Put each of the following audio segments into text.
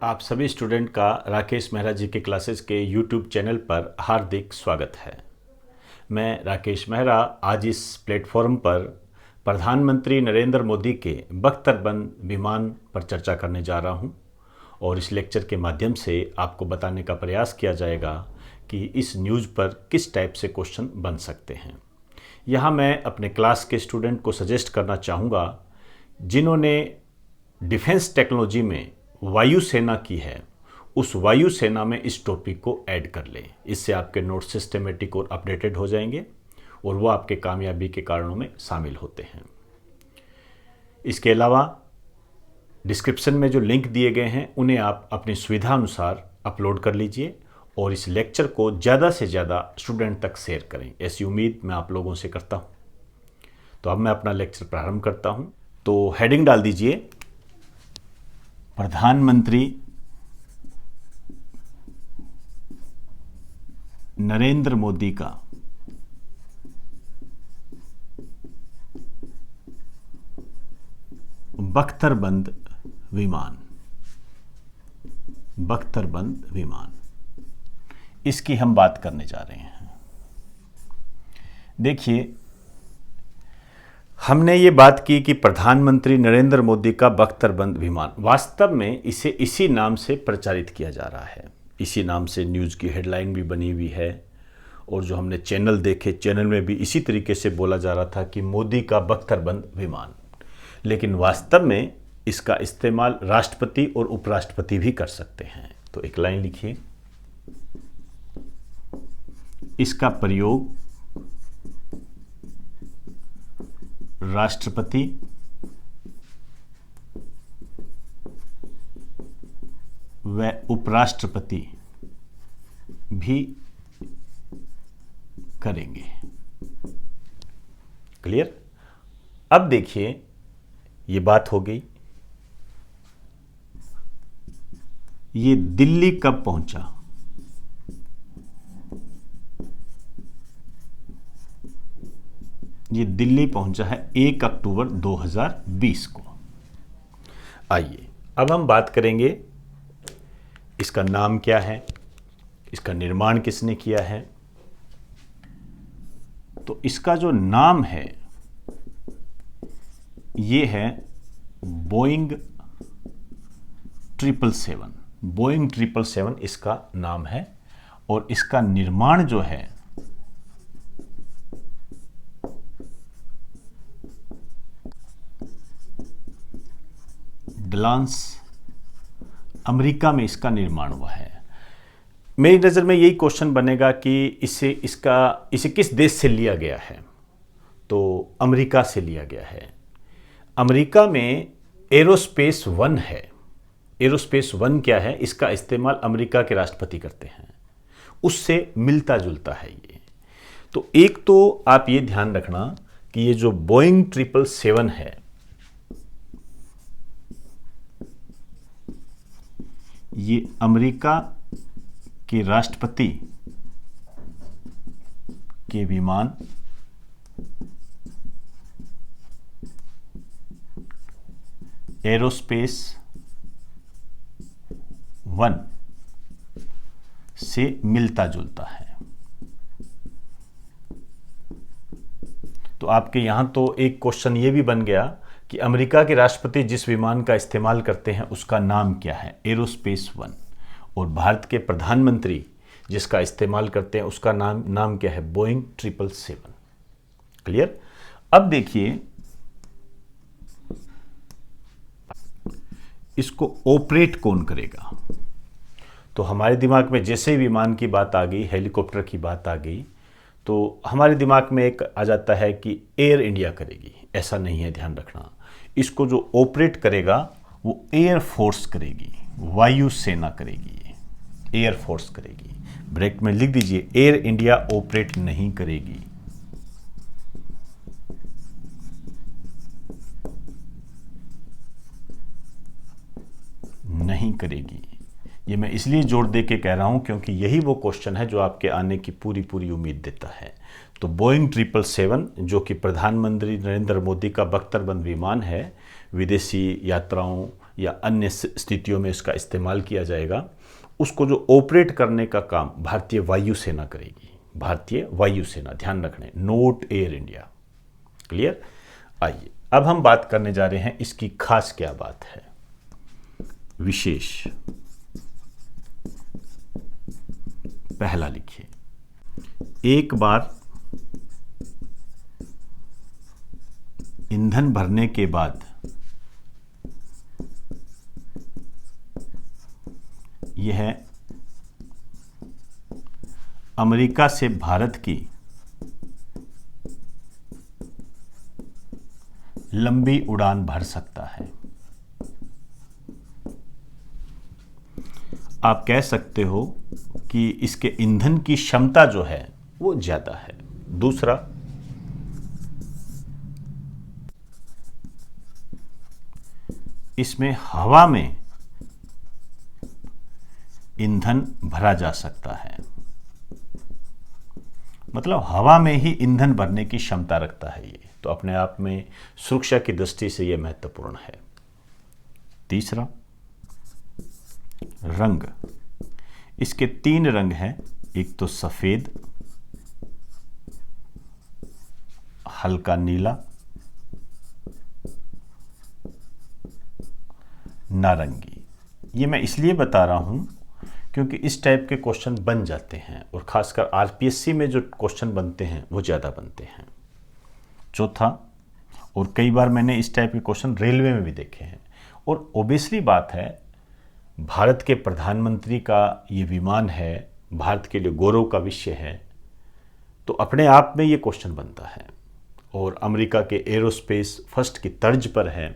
आप सभी स्टूडेंट का राकेश मेहरा जी के क्लासेस के यूट्यूब चैनल पर हार्दिक स्वागत है। मैं राकेश मेहरा आज इस प्लेटफॉर्म पर प्रधानमंत्री नरेंद्र मोदी के बख्तरबंद विमान पर चर्चा करने जा रहा हूं और इस लेक्चर के माध्यम से आपको बताने का प्रयास किया जाएगा कि इस न्यूज़ पर किस टाइप से क्वेश्चन बन सकते हैं। यहाँ मैं अपने क्लास के स्टूडेंट को सजेस्ट करना चाहूँगा जिन्होंने डिफेंस टेक्नोलॉजी में वायुसेना की है, उस वायुसेना में इस टॉपिक को ऐड कर लें। इससे आपके नोट्स सिस्टमेटिक और अपडेटेड हो जाएंगे और वो आपके कामयाबी के कारणों में शामिल होते हैं। इसके अलावा डिस्क्रिप्शन में जो लिंक दिए गए हैं उन्हें आप अपनी सुविधा अनुसार अपलोड कर लीजिए और इस लेक्चर को ज़्यादा से ज़्यादा स्टूडेंट तक शेयर करें, ऐसी उम्मीद मैं आप लोगों से करता हूँ। तो अब मैं अपना लेक्चर प्रारंभ करता हूँ। तो हेडिंग डाल दीजिए, प्रधानमंत्री नरेंद्र मोदी का बख्तरबंद विमान। बख्तरबंद विमान, इसकी हम बात करने जा रहे हैं। देखिए, हमने ये बात की कि प्रधानमंत्री नरेंद्र मोदी का बख्तरबंद विमान, वास्तव में इसे इसी नाम से प्रचारित किया जा रहा है। इसी नाम से न्यूज़ की हेडलाइन भी बनी हुई है और जो हमने चैनल देखे, चैनल में भी इसी तरीके से बोला जा रहा था कि मोदी का बख्तरबंद विमान। लेकिन वास्तव में इसका इस्तेमाल राष्ट्रपति और उपराष्ट्रपति भी कर सकते हैं। तो एक लाइन लिखिए, इसका प्रयोग राष्ट्रपति व उपराष्ट्रपति भी करेंगे। क्लियर? अब देखिए, ये बात हो गई। ये दिल्ली कब पहुंचा? ये दिल्ली पहुंचा है 1 अक्टूबर 2020 को। आइए अब हम बात करेंगे इसका नाम क्या है, इसका निर्माण किसने किया है। तो इसका जो नाम है ये है बोइंग 777। बोइंग 777 इसका नाम है और इसका निर्माण जो है डलांस, अमेरिका में इसका निर्माण हुआ है। मेरी नज़र में यही क्वेश्चन बनेगा कि इसे किस देश से लिया गया है। तो अमेरिका से लिया गया है। अमेरिका में एरोस्पेस 1 है। एरोस्पेस 1 क्या है? इसका इस्तेमाल अमेरिका के राष्ट्रपति करते हैं, उससे मिलता जुलता है ये। तो एक तो आप ये ध्यान रखना कि ये जो बोइंग 777 है, ये अमेरिका के राष्ट्रपति के विमान एरोस्पेस 1 से मिलता जुलता है। तो आपके यहां तो एक क्वेश्चन ये भी बन गया कि अमेरिका के राष्ट्रपति जिस विमान का इस्तेमाल करते हैं उसका नाम क्या है? एरोस्पेस 1। और भारत के प्रधानमंत्री जिसका इस्तेमाल करते हैं उसका नाम क्या है? बोइंग 777। क्लियर? अब देखिए, इसको ऑपरेट कौन करेगा? तो हमारे दिमाग में जैसे ही विमान की बात आ गई, हेलीकॉप्टर की बात आ गई, तो हमारे दिमाग में एक आ जाता है कि एयर इंडिया करेगी। ऐसा नहीं है, ध्यान रखना। इसको जो ऑपरेट करेगा वो एयर फोर्स करेगी, वायुसेना करेगी, एयर फोर्स करेगी। ब्रैकेट में लिख दीजिए, एयर इंडिया ऑपरेट नहीं करेगी। नहीं करेगी। ये मैं इसलिए जोर दे के कह रहा हूं क्योंकि यही वो क्वेश्चन है जो आपके आने की पूरी उम्मीद देता है। तो बोइंग 777 जो कि प्रधानमंत्री नरेंद्र मोदी का बख्तरबंद विमान है, विदेशी यात्राओं या अन्य स्थितियों में इसका इस्तेमाल किया जाएगा, उसको जो ऑपरेट करने का काम भारतीय वायुसेना करेगी। भारतीय वायुसेना, ध्यान रखने, नोट एयर इंडिया। क्लियर? आइए अब हम बात करने जा रहे हैं इसकी खास क्या बात है, विशेष। पहला लिखिए, एक बार ईंधन भरने के बाद यह अमेरिका से भारत की लंबी उड़ान भर सकता है। आप कह सकते हो कि इसके ईंधन की क्षमता जो है वो ज्यादा है। दूसरा, इसमें हवा में ईंधन भरा जा सकता है, मतलब हवा में ही ईंधन भरने की क्षमता रखता है ये, तो अपने आप में सुरक्षा की दृष्टि से यह महत्वपूर्ण है। तीसरा, रंग। इसके 3 रंग हैं, एक तो सफेद, हल्का नीला, नारंगी। ये मैं इसलिए बता रहा हूं क्योंकि इस टाइप के क्वेश्चन बन जाते हैं और खासकर आरपीएससी में जो क्वेश्चन बनते हैं वो ज़्यादा बनते हैं। चौथा, और कई बार मैंने इस टाइप के क्वेश्चन रेलवे में भी देखे हैं, और ओबियसली बात है, भारत के प्रधानमंत्री का ये विमान है, भारत के लिए गौरव का विषय है, तो अपने आप में ये क्वेश्चन बनता है। और अमेरिका के एरोस्पेस फर्स्ट की तर्ज पर है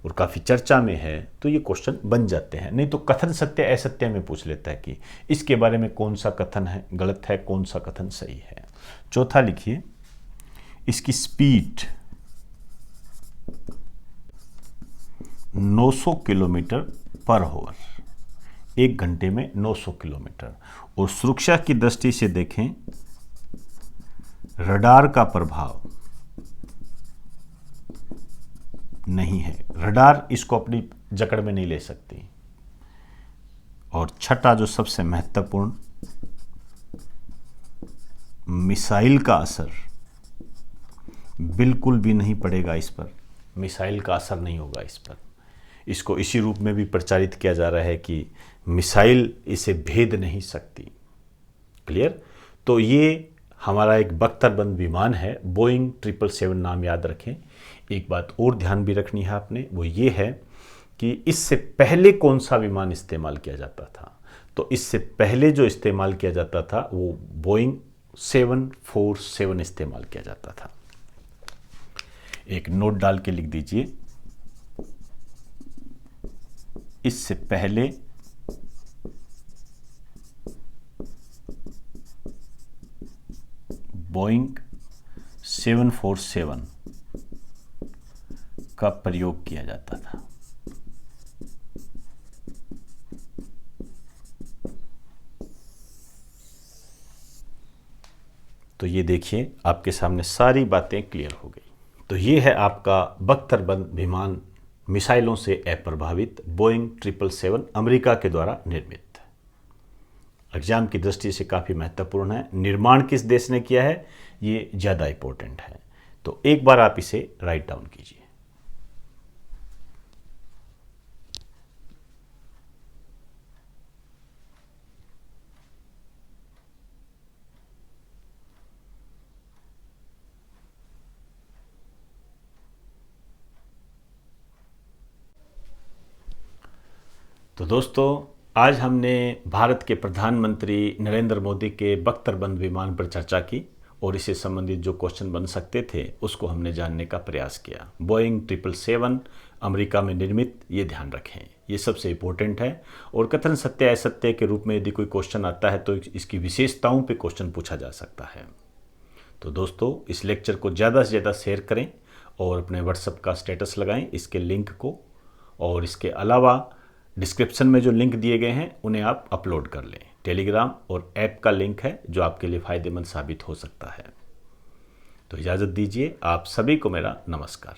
और काफ़ी चर्चा में है, तो ये क्वेश्चन बन जाते हैं। नहीं तो कथन सत्य असत्य में पूछ लेता है कि इसके बारे में कौन सा कथन है गलत है, कौन सा कथन सही है। चौथा लिखिए, इसकी स्पीड 900 किलोमीटर पर आवर, 1 घंटे में 900 किलोमीटर। और सुरक्षा की दृष्टि से देखें, रडार का प्रभाव नहीं है, रडार इसको अपनी जकड़ में नहीं ले सकती। और छठा, जो सबसे महत्वपूर्ण, मिसाइल का असर बिल्कुल भी नहीं पड़ेगा इस पर, मिसाइल का असर नहीं होगा इस पर। इसको इसी रूप में भी प्रचारित किया जा रहा है कि मिसाइल इसे भेद नहीं सकती। क्लियर? तो ये हमारा एक बख्तरबंद विमान है, बोइंग 777 नाम याद रखें। एक बात और ध्यान भी रखनी है आपने, वो ये है कि इससे पहले कौन सा विमान इस्तेमाल किया जाता था। तो इससे पहले जो इस्तेमाल किया जाता था वो बोइंग 747 इस्तेमाल किया जाता था। एक नोट डाल के लिख दीजिए, इससे पहले बोइंग 747 का प्रयोग किया जाता था। तो ये देखिए, आपके सामने सारी बातें क्लियर हो गई। तो ये है आपका बख्तरबंद विमान, मिसाइलों से अप्रभावित बोइंग 777, अमेरिका के द्वारा निर्मित। एग्जाम की दृष्टि से काफ़ी महत्वपूर्ण है। निर्माण किस देश ने किया है ये ज़्यादा इंपॉर्टेंट है। तो एक बार आप इसे राइट डाउन कीजिए। तो दोस्तों, आज हमने भारत के प्रधानमंत्री नरेंद्र मोदी के बख्तरबंद विमान पर चर्चा की और इससे संबंधित जो क्वेश्चन बन सकते थे उसको हमने जानने का प्रयास किया। बोइंग 777 अमेरिका में निर्मित, ये ध्यान रखें, ये सबसे इम्पोर्टेंट है। और कथन सत्य असत्य के रूप में यदि कोई क्वेश्चन आता है तो इसकी विशेषताओं पे क्वेश्चन पूछा जा सकता है। तो दोस्तों, इस लेक्चर को ज़्यादा से ज़्यादा शेयर करें और अपने व्हाट्सएप का स्टेटस लगाएं इसके लिंक को, और इसके अलावा डिस्क्रिप्शन में जो लिंक दिए गए हैं उन्हें आप अपलोड कर लें। टेलीग्राम और ऐप का लिंक है जो आपके लिए फ़ायदेमंद साबित हो सकता है। तो इजाज़त दीजिए, आप सभी को मेरा नमस्कार।